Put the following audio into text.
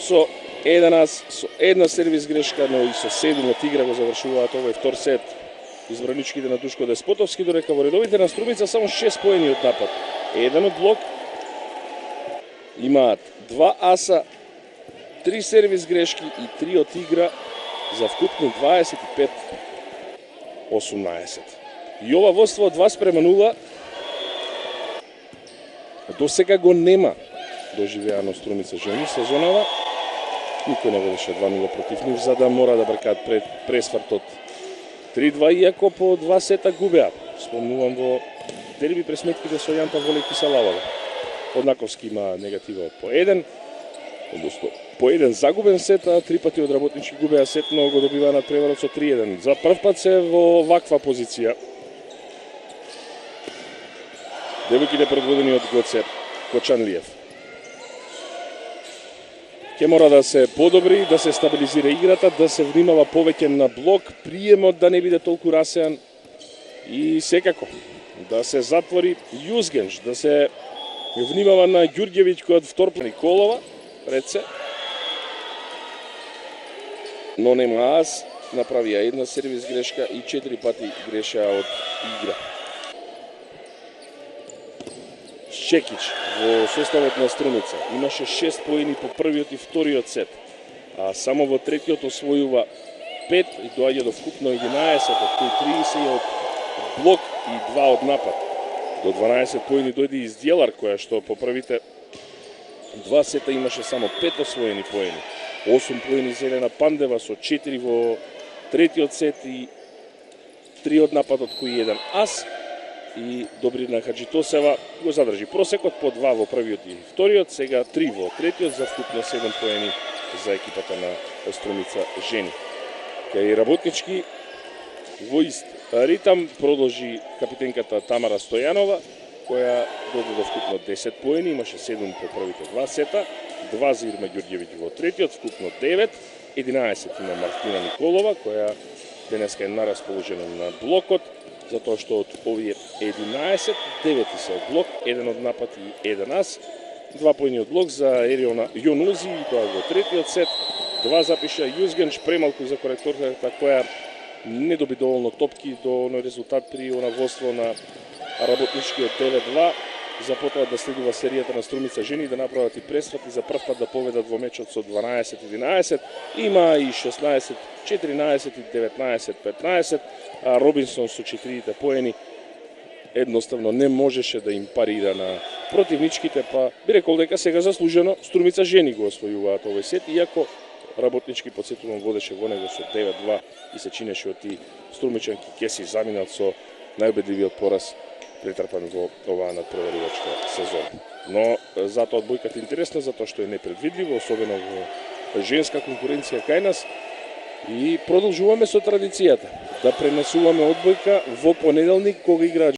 со еден ас, со една сервис грешка, но и со 7 од игра го завршуваат овој втор сет. Избраничките на Душко Деспотовски, додека во редовите на Струмица само 6 поени од напад. Еден од блок. Имаат 2 аса, 3 сервис грешки и 3 од игра за вкупно 25-18. И ова водство од 2:0 до сега го нема доживеано Струмица жени сезонава. Никој не водеше 2:0 против нив, за да мора да бркаат пред пресвртот 3-2, иако по 2 сета губеа. Спомнувам во дерби пресметките со Јанта Волеки Салавага. Однаковски има негатива по 1, одnosno по 1 загубен сет, а 3 пати од работнички губеа сет, но го добива на преварот со 3-1. За прв пат се во ваква позиција. Девојките предводени од Гоце Кочанлиев. Ке мора да се подобри, да се стабилизира играта, да се внимава повеќе на блок, приемот да не биде толку расеан и секако да се затвори Јузгенш, да се внимава на Ѓурѓевиќ кој од втор Николова пред се. Но нема ас, направија една сервис грешка и 4 пати грешаа од игра. Чекич во составот на Струмица имаше 6 поени по првиот и вториот сет, а само во третиот освојува 5 и доаѓа до вкупно 11, од кои 30 од блок и 2 од напад. До 12 поени дојде из Дјелар, која што по првите 2 сета имаше само 5 освоени поени. 8 поени за Елена Пандева со 4 во третиот сет и 3 од напад, од кои 1 ас. И Добрина Хаджитосева го задржи просекот по 2 во првиот и вториот, сега 3 во третиот, за вкупно 7 поени за екипата на Струмица жени. Кај работнички во ист ритам продолжи капитенката Тамара Стојанова, која дојде до вкупно 10 поени, имаше 7 по првите 2 сета, 2 за Ирма Ѓурѓевиќ во третиот, вкупно 9, 11 има Мартина Николова, која денеска е на расположена на блокот, затоа што од овие 11, 9 се од блок, 1 од напад и 1 ас. 2 поени од блок за Ериона Јонузи и тоа во третиот сет. 2 запиша Јузгенш, премалку за коректорката која не доби доволно топки до оној резултат при она водство на работничкиот 9-2. За потоа да следува серијата на Струмица жени, да направат и пресврат и за прв пат да поведат во мечот со 12-11. Има и 16-14 и 19-15, а Робинсон со 4 поени едноставно не можеше да им парира на противничките, па би рекол дека сега заслужено Струмица жени го освојуваат овој сет, иако работнички, подсетувам, водеше во него со 9-2 и се чинеше од ти струмичанки ќе си заминат со најубедливиот пораз претрпан во оваа надпреварувачка сезона. Но затоа одбојката е интересна, затоа што е непредвидливо, особено во женска конкуренција кај нас. И продолжуваме со традицијата да пренесуваме одбојка во понеделник кога играат